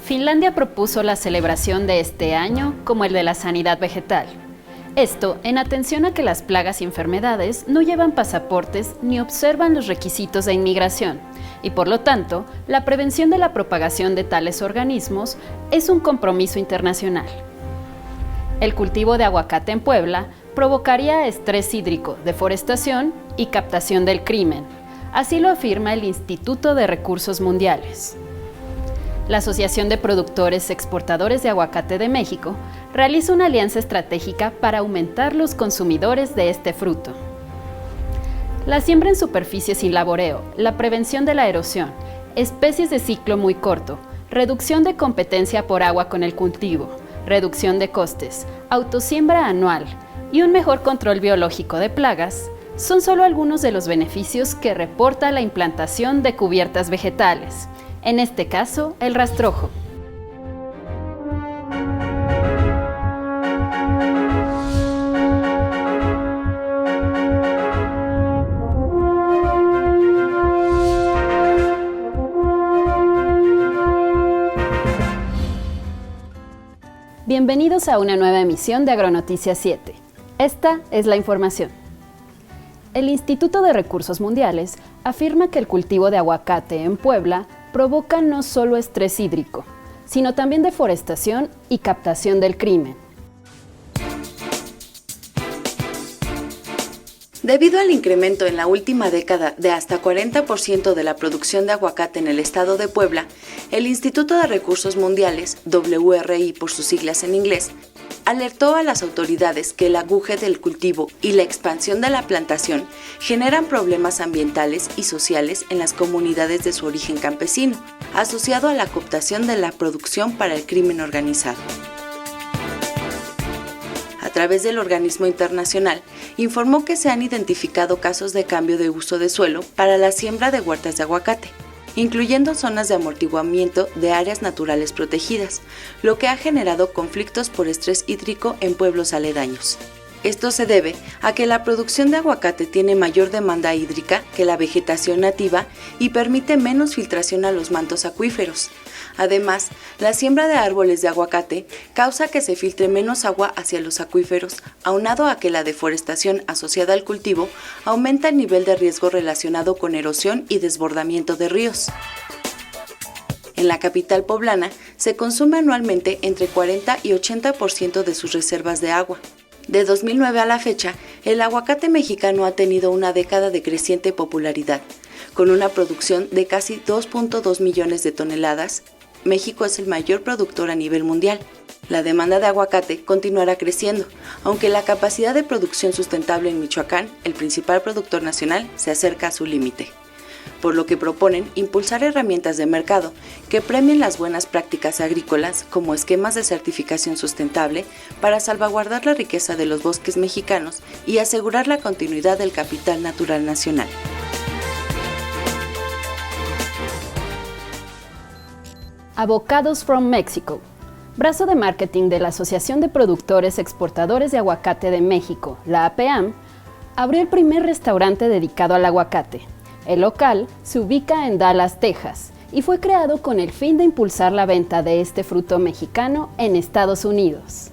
Finlandia propuso la celebración de este año como el de la sanidad vegetal. Esto en atención a que las plagas y enfermedades no llevan pasaportes ni observan los requisitos de inmigración, y por lo tanto, la prevención de la propagación de tales organismos es un compromiso internacional. El cultivo de aguacate en Puebla provocaría estrés hídrico, deforestación y captación del crimen. Así lo afirma el Instituto de Recursos Mundiales. La Asociación de Productores Exportadores de Aguacate de México realiza una alianza estratégica para aumentar los consumidores de este fruto. La siembra en superficie sin laboreo, la prevención de la erosión, especies de ciclo muy corto, reducción de competencia por agua con el cultivo, reducción de costes, autosiembra anual y un mejor control biológico de plagas son solo algunos de los beneficios que reporta la implantación de cubiertas vegetales, en este caso, el rastrojo. Bienvenidos a una nueva emisión de Agronoticias 7. Esta es la información. El Instituto de Recursos Mundiales afirma que el cultivo de aguacate en Puebla provoca no solo estrés hídrico, sino también deforestación y captación del crimen. Debido al incremento en la última década de hasta 40% de la producción de aguacate en el estado de Puebla, el Instituto de Recursos Mundiales, WRI por sus siglas en inglés, alertó a las autoridades que el auge del cultivo y la expansión de la plantación generan problemas ambientales y sociales en las comunidades de su origen campesino, asociado a la cooptación de la producción para el crimen organizado. A través del organismo internacional, informó que se han identificado casos de cambio de uso de suelo para la siembra de huertas de aguacate, incluyendo zonas de amortiguamiento de áreas naturales protegidas, lo que ha generado conflictos por estrés hídrico en pueblos aledaños. Esto se debe a que la producción de aguacate tiene mayor demanda hídrica que la vegetación nativa y permite menos filtración a los mantos acuíferos. Además, la siembra de árboles de aguacate causa que se filtre menos agua hacia los acuíferos, aunado a que la deforestación asociada al cultivo aumenta el nivel de riesgo relacionado con erosión y desbordamiento de ríos. En la capital poblana se consume anualmente entre 40 y 80% de sus reservas de agua. De 2009 a la fecha, el aguacate mexicano ha tenido una década de creciente popularidad. Con una producción de casi 2.2 millones de toneladas, México es el mayor productor a nivel mundial. La demanda de aguacate continuará creciendo, aunque la capacidad de producción sustentable en Michoacán, el principal productor nacional, se acerca a su límite. Por lo que proponen impulsar herramientas de mercado que premien las buenas prácticas agrícolas como esquemas de certificación sustentable para salvaguardar la riqueza de los bosques mexicanos y asegurar la continuidad del capital natural nacional. Avocados from Mexico, brazo de marketing de la Asociación de Productores Exportadores de Aguacate de México, la APAM, abrió el primer restaurante dedicado al aguacate. El local se ubica en Dallas, Texas, y fue creado con el fin de impulsar la venta de este fruto mexicano en Estados Unidos.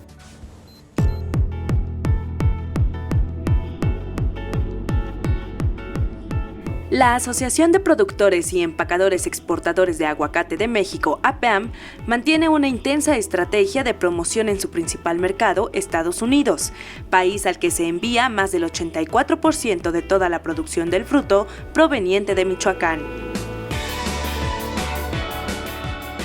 La Asociación de Productores y Empacadores Exportadores de Aguacate de México, APAM, mantiene una intensa estrategia de promoción en su principal mercado, Estados Unidos, país al que se envía más del 84% de toda la producción del fruto proveniente de Michoacán.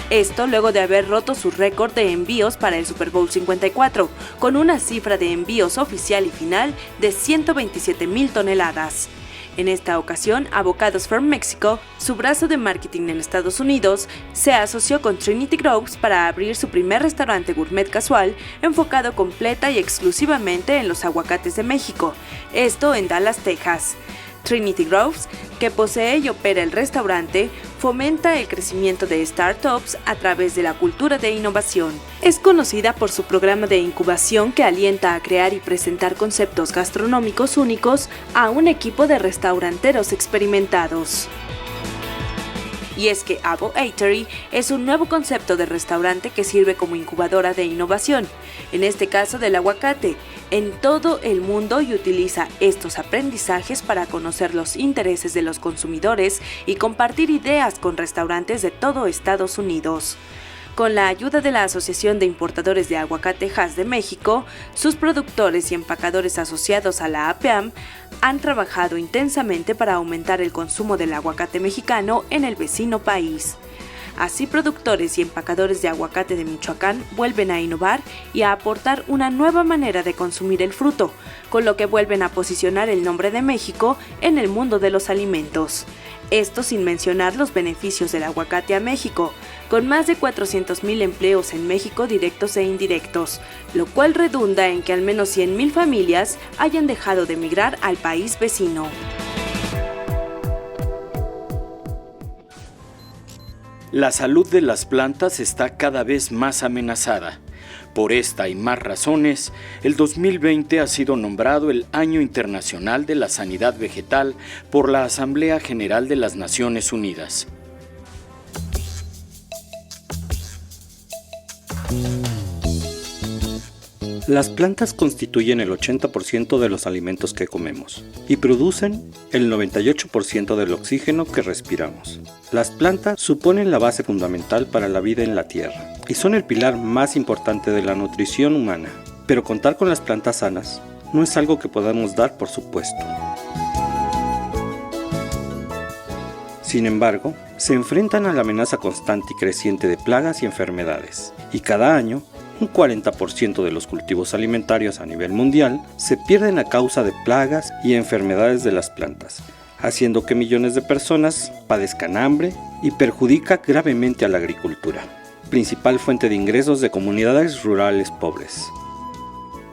Esto luego de haber roto su récord de envíos para el Super Bowl 54, con una cifra de envíos oficial y final de 127,000 toneladas. En esta ocasión, Avocados from Mexico, su brazo de marketing en Estados Unidos, se asoció con Trinity Groves para abrir su primer restaurante gourmet casual enfocado completa y exclusivamente en los aguacates de México, esto en Dallas, Texas. Trinity Groves, que posee y opera el restaurante, fomenta el crecimiento de startups a través de la cultura de innovación. Es conocida por su programa de incubación que alienta a crear y presentar conceptos gastronómicos únicos a un equipo de restauranteros experimentados. Y es que Avo Eatery es un nuevo concepto de restaurante que sirve como incubadora de innovación, en este caso del aguacate, en todo el mundo, y utiliza estos aprendizajes para conocer los intereses de los consumidores y compartir ideas con restaurantes de todo Estados Unidos. Con la ayuda de la Asociación de Importadores de Aguacate Hass de México, sus productores y empacadores asociados a la APAM han trabajado intensamente para aumentar el consumo del aguacate mexicano en el vecino país. Así, productores y empacadores de aguacate de Michoacán vuelven a innovar y a aportar una nueva manera de consumir el fruto, con lo que vuelven a posicionar el nombre de México en el mundo de los alimentos. Esto sin mencionar los beneficios del aguacate a México, con más de 400,000 empleos en México directos e indirectos, lo cual redunda en que al menos 100,000 familias hayan dejado de emigrar al país vecino. La salud de las plantas está cada vez más amenazada. Por esta y más razones, el 2020 ha sido nombrado el Año Internacional de la Sanidad Vegetal por la Asamblea General de las Naciones Unidas. Las plantas constituyen el 80% de los alimentos que comemos y producen el 98% del oxígeno que respiramos. Las plantas suponen la base fundamental para la vida en la Tierra y son el pilar más importante de la nutrición humana. Pero contar con las plantas sanas no es algo que podamos dar por supuesto. Sin embargo, se enfrentan a la amenaza constante y creciente de plagas y enfermedades, y cada año un 40% de los cultivos alimentarios a nivel mundial se pierden a causa de plagas y enfermedades de las plantas, haciendo que millones de personas padezcan hambre y perjudica gravemente a la agricultura, principal fuente de ingresos de comunidades rurales pobres.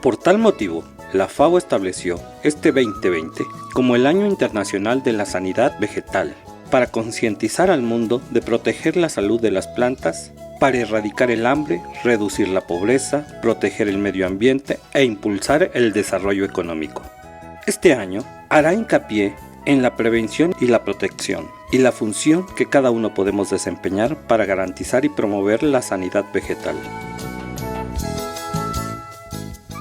Por tal motivo, la FAO estableció este 2020 como el Año Internacional de la Sanidad Vegetal, para concientizar al mundo de proteger la salud de las plantas, para erradicar el hambre, reducir la pobreza, proteger el medio ambiente e impulsar el desarrollo económico. Este año hará hincapié en la prevención y la protección, y la función que cada uno podemos desempeñar para garantizar y promover la sanidad vegetal.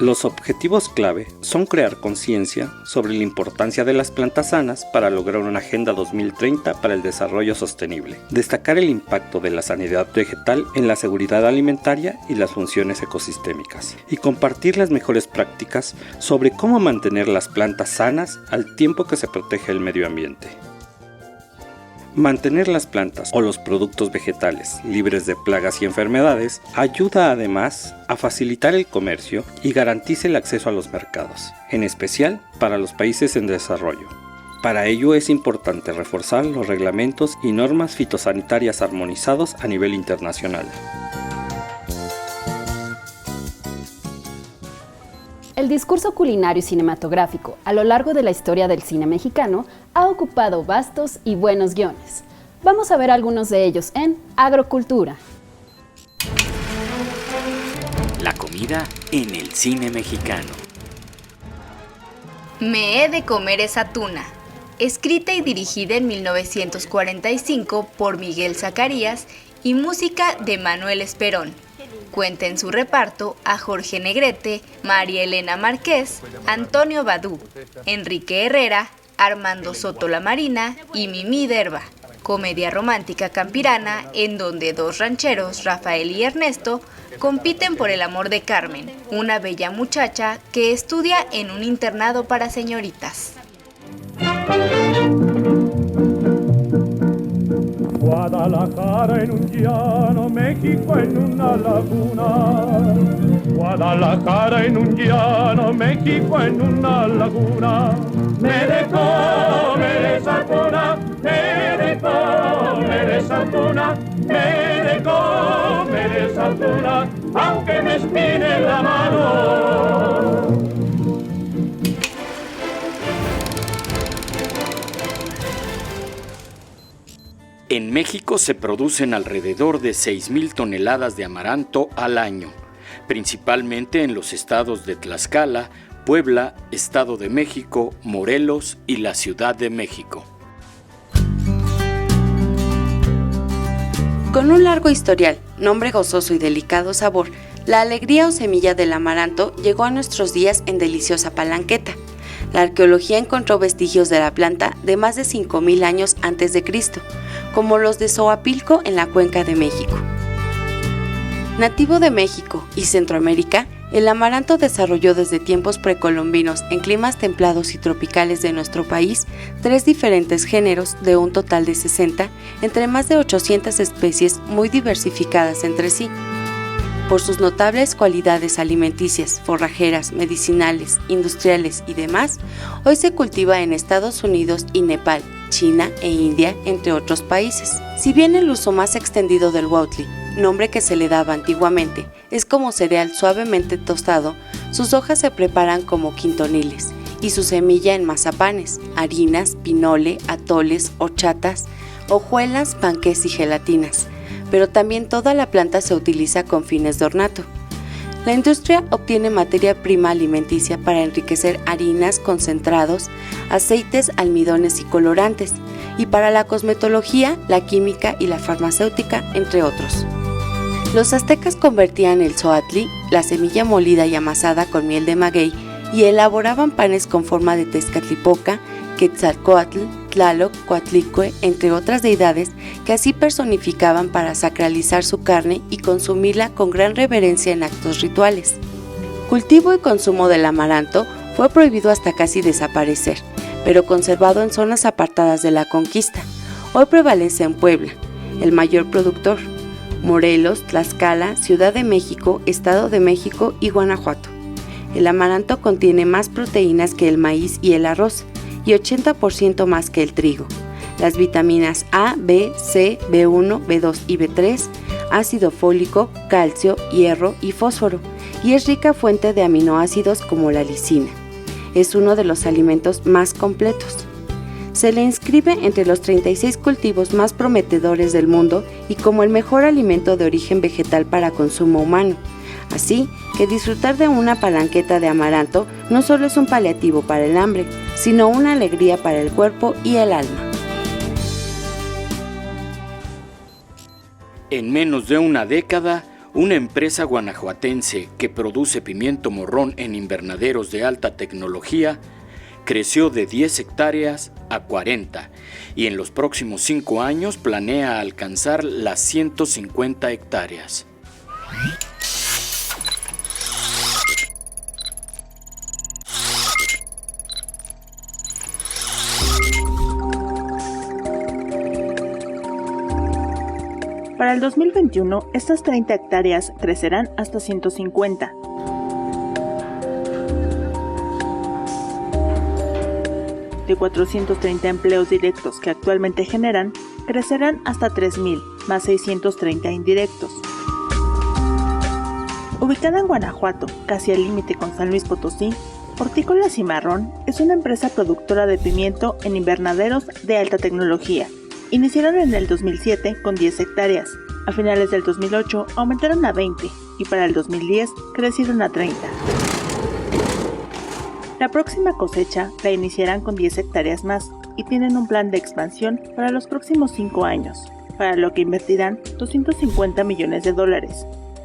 Los objetivos clave son crear conciencia sobre la importancia de las plantas sanas para lograr una Agenda 2030 para el desarrollo sostenible, destacar el impacto de la sanidad vegetal en la seguridad alimentaria y las funciones ecosistémicas, y compartir las mejores prácticas sobre cómo mantener las plantas sanas al tiempo que se protege el medio ambiente. Mantener las plantas o los productos vegetales libres de plagas y enfermedades ayuda además a facilitar el comercio y garantiza el acceso a los mercados, en especial para los países en desarrollo. Para ello es importante reforzar los reglamentos y normas fitosanitarias armonizados a nivel internacional. El discurso culinario y cinematográfico a lo largo de la historia del cine mexicano ha ocupado vastos y buenos guiones. Vamos a ver algunos de ellos en Agrocultura. La comida en el cine mexicano. Me he de comer esa tuna. Escrita y dirigida en 1945 por Miguel Zacarías y música de Manuel Esperón. Cuenta en su reparto a Jorge Negrete, María Elena Márquez, Antonio Badú, Enrique Herrera, Armando Soto La Marina y Mimi Derba. Comedia romántica campirana en donde dos rancheros, Rafael y Ernesto, compiten por el amor de Carmen, una bella muchacha que estudia en un internado para señoritas. Guadalajara en un llano, México en una laguna. Guadalajara en un llano, México en una laguna. Me dejó comer esa tuna, me dejó comer esa tuna, me dejó comer esa tuna, aunque me espine la mano. En México se producen alrededor de 6,000 toneladas de amaranto al año, principalmente en los estados de Tlaxcala, Puebla, Estado de México, Morelos y la Ciudad de México. Con un largo historial, nombre gozoso y delicado sabor, la alegría o semilla del amaranto llegó a nuestros días en deliciosa palanqueta. La arqueología encontró vestigios de la planta de más de 5.000 años antes de Cristo, como los de Zoapilco en la Cuenca de México. Nativo de México y Centroamérica, el amaranto desarrolló desde tiempos precolombinos en climas templados y tropicales de nuestro país 3 diferentes géneros de un total de 60, entre más de 800 especies muy diversificadas entre sí. Por sus notables cualidades alimenticias, forrajeras, medicinales, industriales y demás, hoy se cultiva en Estados Unidos y Nepal, China e India, entre otros países. Si bien el uso más extendido del huautli, nombre que se le daba antiguamente, es como cereal suavemente tostado, sus hojas se preparan como quintoniles y su semilla en mazapanes, harinas, pinole, atoles, horchatas, hojuelas, panqués y gelatinas, pero también toda la planta se utiliza con fines de ornato. La industria obtiene materia prima alimenticia para enriquecer harinas, concentrados, aceites, almidones y colorantes, y para la cosmetología, la química y la farmacéutica, entre otros. Los aztecas convertían el zoatli, la semilla molida y amasada con miel de maguey, y elaboraban panes con forma de Tezcatlipoca, Quetzalcóatl, Tlaloc, Coatlicue, entre otras deidades que así personificaban para sacralizar su carne y consumirla con gran reverencia en actos rituales. Cultivo y consumo del amaranto fue prohibido hasta casi desaparecer, pero conservado en zonas apartadas de la conquista. Hoy prevalece en Puebla, el mayor productor, Morelos, Tlaxcala, Ciudad de México, Estado de México y Guanajuato. El amaranto contiene más proteínas que el maíz y el arroz, y 80% más que el trigo. Las vitaminas A, B, C, B1, B2 y B3, ácido fólico, calcio, hierro y fósforo, y es rica fuente de aminoácidos como la lisina. Es uno de los alimentos más completos. Se le inscribe entre los 36 cultivos más prometedores del mundo y como el mejor alimento de origen vegetal para consumo humano. Así que disfrutar de una palanqueta de amaranto no solo es un paliativo para el hambre, sino una alegría para el cuerpo y el alma. En menos de una década, una empresa guanajuatense que produce pimiento morrón en invernaderos de alta tecnología creció de 10 hectáreas a 40 y en los próximos 5 años planea alcanzar las 150 hectáreas. Para el 2021, estas 30 hectáreas crecerán hasta 150. De 430 empleos directos que actualmente generan, crecerán hasta 3.000, más 630 indirectos. Ubicada en Guanajuato, casi al límite con San Luis Potosí, Hortícola Cimarrón es una empresa productora de pimiento en invernaderos de alta tecnología. Iniciaron en el 2007 con 10 hectáreas, a finales del 2008 aumentaron a 20 y para el 2010 crecieron a 30. La próxima cosecha la iniciarán con 10 hectáreas más y tienen un plan de expansión para los próximos 5 años, para lo que invertirán $250 millones.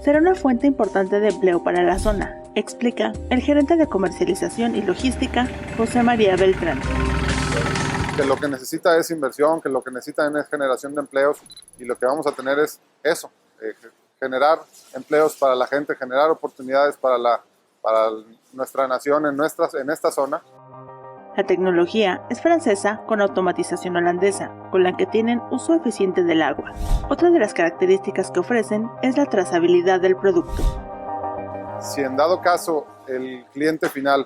Será una fuente importante de empleo para la zona, explica el gerente de comercialización y logística, José María Beltrán. Que lo que necesita es inversión, que lo que necesitan es generación de empleos y lo que vamos a tener es eso, generar empleos para la gente, generar oportunidades para nuestra nación en esta zona. La tecnología es francesa con automatización holandesa, con la que tienen uso eficiente del agua. Otra de las características que ofrecen es la trazabilidad del producto. Si en dado caso el cliente final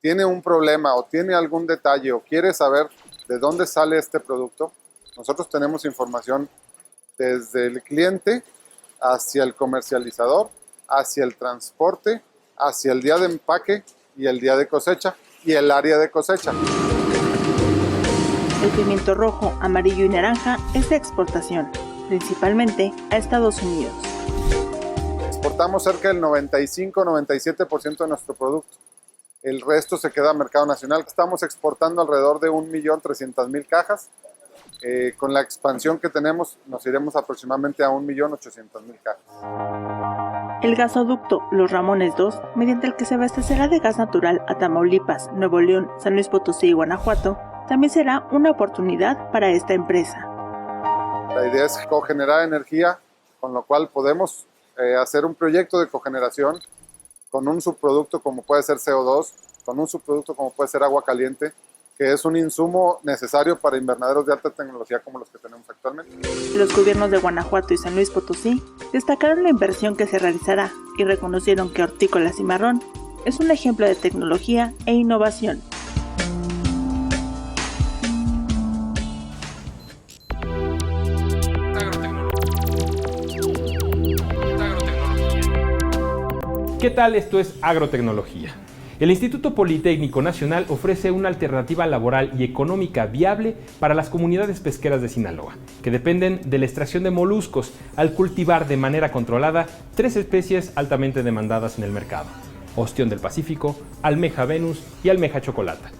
tiene un problema o tiene algún detalle o quiere saber de dónde sale este producto, nosotros tenemos información desde el cliente hacia el comercializador, hacia el transporte, hacia el día de empaque y el día de cosecha y el área de cosecha. El pimiento rojo, amarillo y naranja es de exportación, principalmente a Estados Unidos. Exportamos cerca del 95-97% de nuestro producto. El resto se queda a mercado nacional. Estamos exportando alrededor de 1.300.000 cajas Con la expansión que tenemos nos iremos aproximadamente a 1.800.000 cajas. El gasoducto Los Ramones 2, mediante el que se abastecerá de gas natural a Tamaulipas, Nuevo León, San Luis Potosí y Guanajuato, también será una oportunidad para esta empresa. La idea es cogenerar energía, con lo cual podemos hacer un proyecto de cogeneración con un subproducto como puede ser CO2, con un subproducto como puede ser agua caliente, que es un insumo necesario para invernaderos de alta tecnología como los que tenemos actualmente. Los gobiernos de Guanajuato y San Luis Potosí destacaron la inversión que se realizará y reconocieron que Hortícola Cimarrón es un ejemplo de tecnología e innovación. ¿Qué tal? Esto es Agrotecnología. El Instituto Politécnico Nacional ofrece una alternativa laboral y económica viable para las comunidades pesqueras de Sinaloa, que dependen de la extracción de moluscos al cultivar de manera controlada 3 especies altamente demandadas en el mercado: ostión del Pacífico, almeja Venus y almeja chocolata.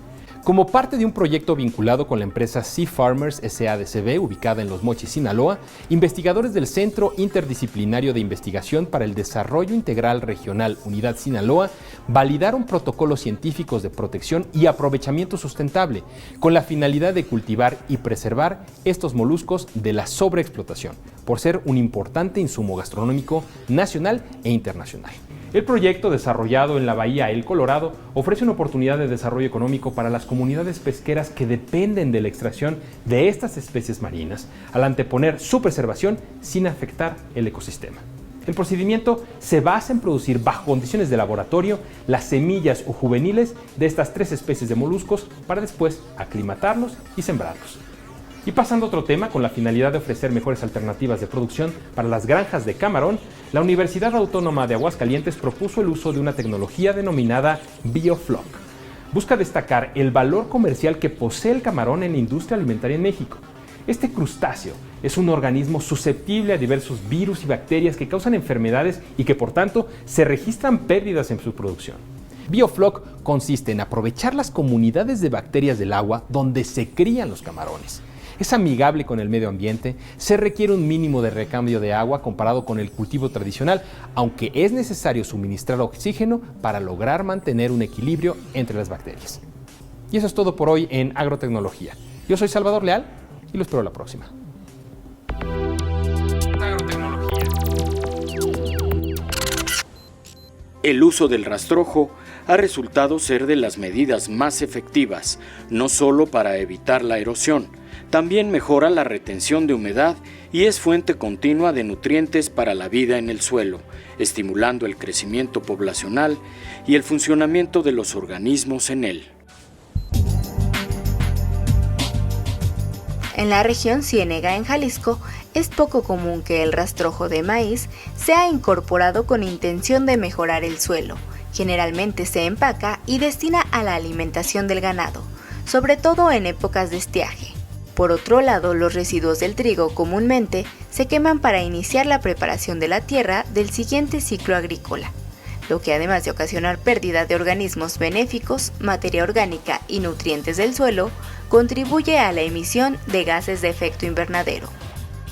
Como parte de un proyecto vinculado con la empresa Sea Farmers SADCB, ubicada en Los Mochis, Sinaloa, investigadores del Centro Interdisciplinario de Investigación para el Desarrollo Integral Regional Unidad Sinaloa validaron protocolos científicos de protección y aprovechamiento sustentable, con la finalidad de cultivar y preservar estos moluscos de la sobreexplotación, por ser un importante insumo gastronómico nacional e internacional. El proyecto, desarrollado en la Bahía El Colorado, ofrece una oportunidad de desarrollo económico para las comunidades pesqueras que dependen de la extracción de estas especies marinas, al anteponer su preservación sin afectar el ecosistema. El procedimiento se basa en producir bajo condiciones de laboratorio las semillas o juveniles de estas 3 especies de moluscos para después aclimatarlos y sembrarlos. Y pasando a otro tema, con la finalidad de ofrecer mejores alternativas de producción para las granjas de camarón, la Universidad Autónoma de Aguascalientes propuso el uso de una tecnología denominada BioFloc. Busca destacar el valor comercial que posee el camarón en la industria alimentaria en México. Este crustáceo es un organismo susceptible a diversos virus y bacterias que causan enfermedades y que, por tanto, se registran pérdidas en su producción. BioFloc consiste en aprovechar las comunidades de bacterias del agua donde se crían los camarones. Es amigable con el medio ambiente, se requiere un mínimo de recambio de agua comparado con el cultivo tradicional, aunque es necesario suministrar oxígeno para lograr mantener un equilibrio entre las bacterias. Y eso es todo por hoy en Agrotecnología. Yo soy Salvador Leal y lo espero la próxima. El uso del rastrojo ha resultado ser de las medidas más efectivas, no solo para evitar la erosión, también mejora la retención de humedad y es fuente continua de nutrientes para la vida en el suelo, estimulando el crecimiento poblacional y el funcionamiento de los organismos en él. En la región Ciénega, en Jalisco, es poco común que el rastrojo de maíz sea incorporado con intención de mejorar el suelo. Generalmente se empaca y destina a la alimentación del ganado, sobre todo en épocas de estiaje. Por otro lado, los residuos del trigo comúnmente se queman para iniciar la preparación de la tierra del siguiente ciclo agrícola, lo que además de ocasionar pérdida de organismos benéficos, materia orgánica y nutrientes del suelo, contribuye a la emisión de gases de efecto invernadero.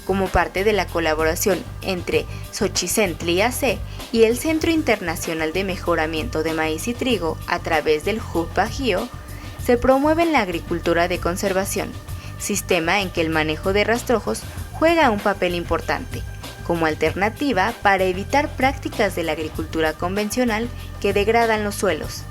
Como parte de la colaboración entre Xochicentli AC y el Centro Internacional de Mejoramiento de Maíz y Trigo a través del Hub Bajío, se promueve la agricultura de conservación, sistema en que el manejo de rastrojos juega un papel importante, como alternativa para evitar prácticas de la agricultura convencional que degradan los suelos.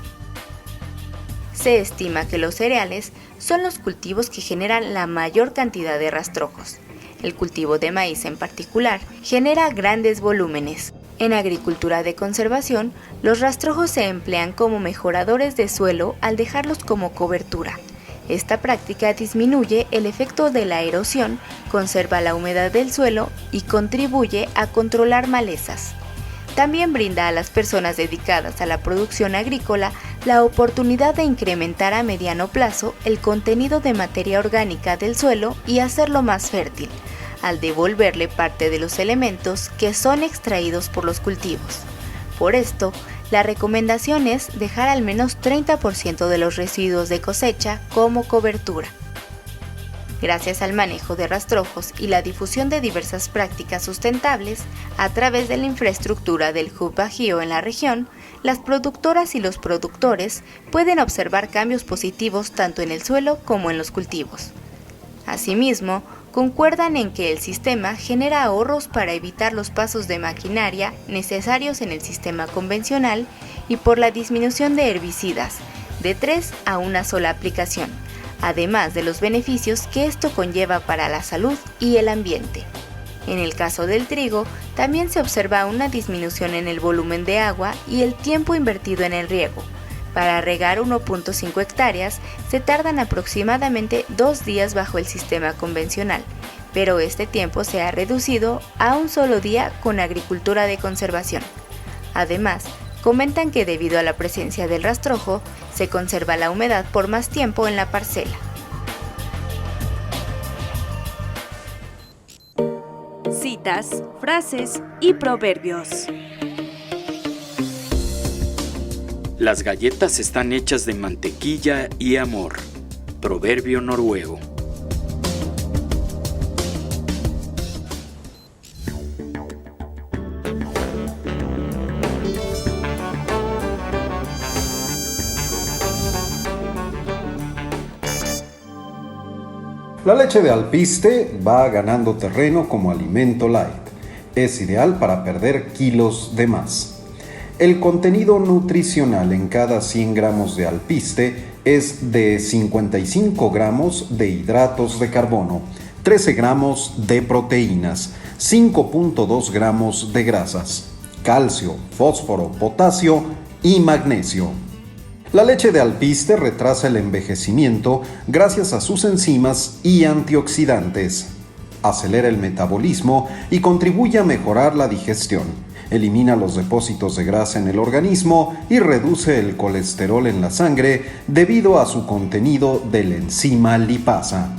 Se estima que los cereales son los cultivos que generan la mayor cantidad de rastrojos. El cultivo de maíz en particular genera grandes volúmenes. En agricultura de conservación, los rastrojos se emplean como mejoradores de suelo al dejarlos como cobertura. Esta práctica disminuye el efecto de la erosión, conserva la humedad del suelo y contribuye a controlar malezas. También brinda a las personas dedicadas a la producción agrícola la oportunidad de incrementar a mediano plazo el contenido de materia orgánica del suelo y hacerlo más fértil, al devolverle parte de los elementos que son extraídos por los cultivos. Por esto, la recomendación es dejar al menos 30% de los residuos de cosecha como cobertura. gracias al manejo de rastrojos y la difusión de diversas prácticas sustentables a través de la infraestructura del Hub Bajío en la región, las productoras y los productores pueden observar cambios positivos tanto en el suelo como en los cultivos. Asimismo, concuerdan en que el sistema genera ahorros para evitar los pasos de maquinaria necesarios en el sistema convencional y por la disminución de herbicidas, de 3 a una sola aplicación, además de los beneficios que esto conlleva para la salud y el ambiente. En el caso del trigo, también se observa una disminución en el volumen de agua y el tiempo invertido en el riego. Para regar 1.5 hectáreas se tardan aproximadamente 2 días bajo el sistema convencional, pero este tiempo se ha reducido a un solo día con agricultura de conservación. Además, comentan que debido a la presencia del rastrojo, se conserva la humedad por más tiempo en la parcela. Citas, frases y proverbios. Las galletas están hechas de mantequilla y amor. Proverbio noruego. La leche de alpiste va ganando terreno como alimento light. Es ideal para perder kilos de más. El contenido nutricional en cada 100 gramos de alpiste es de 55 gramos de hidratos de carbono, 13 gramos de proteínas, 5.2 gramos de grasas, calcio, fósforo, potasio y magnesio. La leche de alpiste retrasa el envejecimiento gracias a sus enzimas y antioxidantes. Acelera el metabolismo y contribuye a mejorar la digestión. Elimina los depósitos de grasa en el organismo y reduce el colesterol en la sangre debido a su contenido de la enzima lipasa.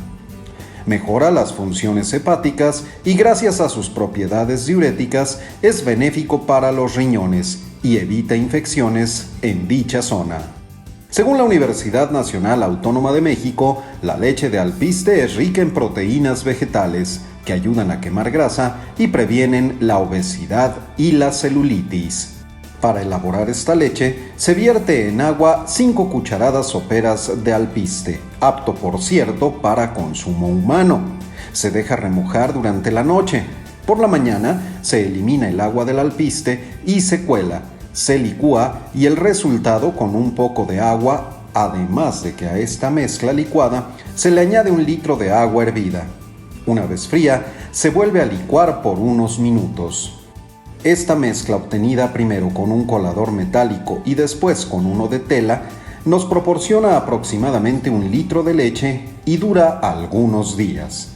Mejora las funciones hepáticas y gracias a sus propiedades diuréticas es benéfico para los riñones y evita infecciones en dicha zona. Según la Universidad Nacional Autónoma de México, la leche de alpiste es rica en proteínas vegetales que ayudan a quemar grasa y previenen la obesidad y la celulitis. Para elaborar esta leche, se vierte en agua 5 cucharadas soperas de alpiste, apto por cierto para consumo humano. Se deja remojar durante la noche. Por la mañana se elimina el agua del alpiste y se cuela. Se licúa y el resultado con un poco de agua, además de que a esta mezcla licuada se le añade 1 litro de agua hervida. Una vez fría, se vuelve a licuar por unos minutos. Esta mezcla obtenida primero con un colador metálico y después con uno de tela, nos proporciona aproximadamente 1 litro de leche y dura algunos días.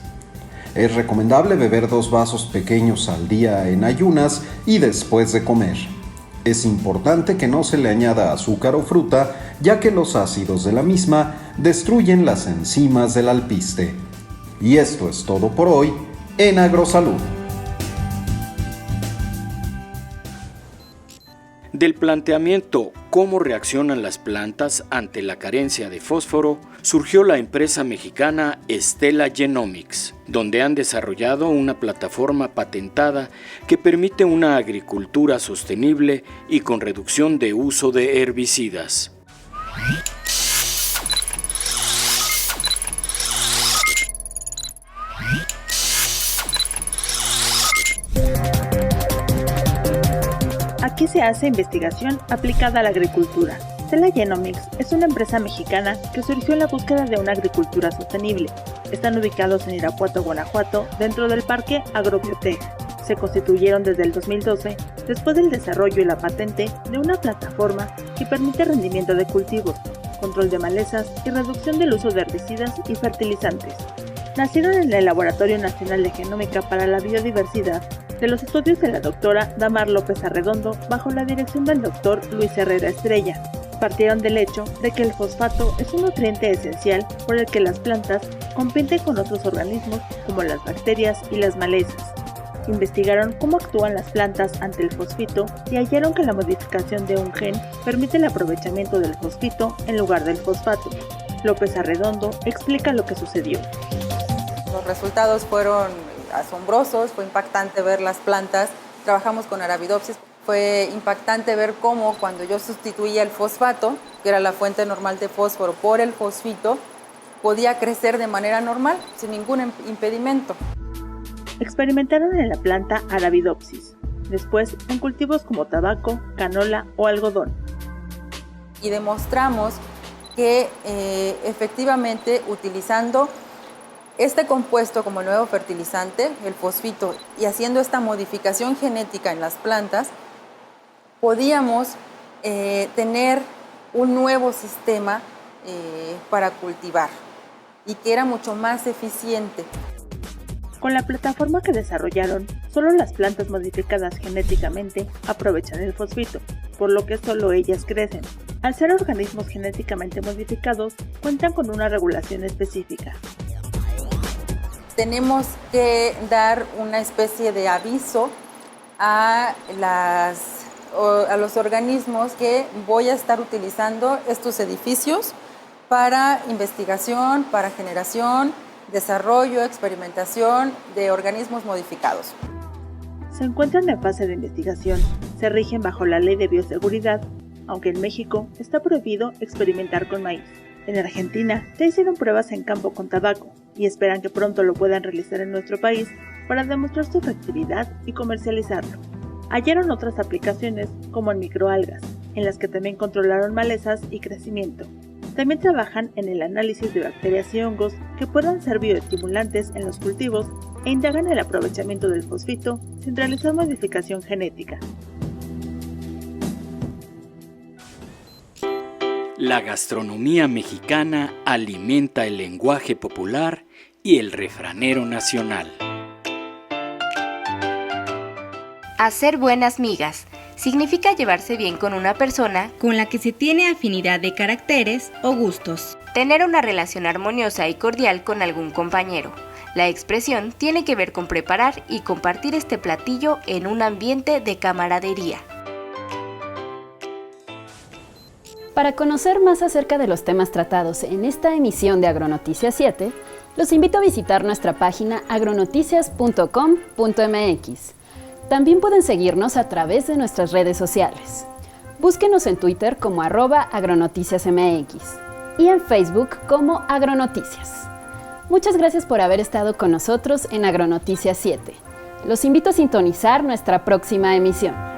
Es recomendable beber 2 vasos pequeños al día en ayunas y después de comer. Es importante que no se le añada azúcar o fruta, ya que los ácidos de la misma destruyen las enzimas del alpiste. Y esto es todo por hoy en Agrosalud. Del planteamiento ¿Cómo reaccionan las plantas ante la carencia de fósforo?, surgió la empresa mexicana Stella Genomics, donde han desarrollado una plataforma patentada que permite una agricultura sostenible y con reducción de uso de herbicidas. Aquí se hace investigación aplicada a la agricultura. Stella Genomics es una empresa mexicana que surgió en la búsqueda de una agricultura sostenible. Están ubicados en Irapuato, Guanajuato, dentro del Parque Agrobiotech. Se constituyeron desde el 2012, después del desarrollo y la patente de una plataforma que permite rendimiento de cultivos, control de malezas y reducción del uso de herbicidas y fertilizantes. Nacieron en el Laboratorio Nacional de Genómica para la Biodiversidad de los estudios de la doctora Damar López Arredondo bajo la dirección del doctor Luis Herrera Estrella. Partieron del hecho de que el fosfato es un nutriente esencial por el que las plantas compiten con otros organismos como las bacterias y las malezas. Investigaron cómo actúan las plantas ante el fosfito y hallaron que la modificación de un gen permite el aprovechamiento del fosfito en lugar del fosfato. López Arredondo explica lo que sucedió. Los resultados fueron asombrosos, fue impactante ver las plantas. Trabajamos con Arabidopsis. Fue impactante ver cómo cuando yo sustituía el fosfato, que era la fuente normal de fósforo, por el fosfito, podía crecer de manera normal, sin ningún impedimento. Experimentaron en la planta Arabidopsis, después en cultivos como tabaco, canola o algodón. Y demostramos que efectivamente utilizando este compuesto como nuevo fertilizante, el fosfito, y haciendo esta modificación genética en las plantas, podíamos tener un nuevo sistema para cultivar y que era mucho más eficiente. Con la plataforma que desarrollaron, solo las plantas modificadas genéticamente aprovechan el fosfito, por lo que solo ellas crecen. Al ser organismos genéticamente modificados, cuentan con una regulación específica. Tenemos que dar una especie de aviso a los organismos que voy a estar utilizando estos edificios para investigación, para generación, desarrollo, experimentación de organismos modificados. Se encuentran en fase de investigación, se rigen bajo la Ley de Bioseguridad, aunque en México está prohibido experimentar con maíz. En Argentina ya hicieron pruebas en campo con tabaco y esperan que pronto lo puedan realizar en nuestro país para demostrar su efectividad y comercializarlo. Hallaron otras aplicaciones como en microalgas, en las que también controlaron malezas y crecimiento. También trabajan en el análisis de bacterias y hongos que puedan ser bioestimulantes en los cultivos e indagan el aprovechamiento del fosfito sin realizar modificación genética. La gastronomía mexicana alimenta el lenguaje popular y el refranero nacional. Hacer buenas migas significa llevarse bien con una persona con la que se tiene afinidad de caracteres o gustos. Tener una relación armoniosa y cordial con algún compañero. La expresión tiene que ver con preparar y compartir este platillo en un ambiente de camaradería. Para conocer más acerca de los temas tratados en esta emisión de Agronoticias 7, los invito a visitar nuestra página agronoticias.com.mx. También pueden seguirnos a través de nuestras redes sociales. Búsquenos en Twitter como @agronoticiasmx y en Facebook como Agronoticias. Muchas gracias por haber estado con nosotros en Agronoticias 7. Los invito a sintonizar nuestra próxima emisión.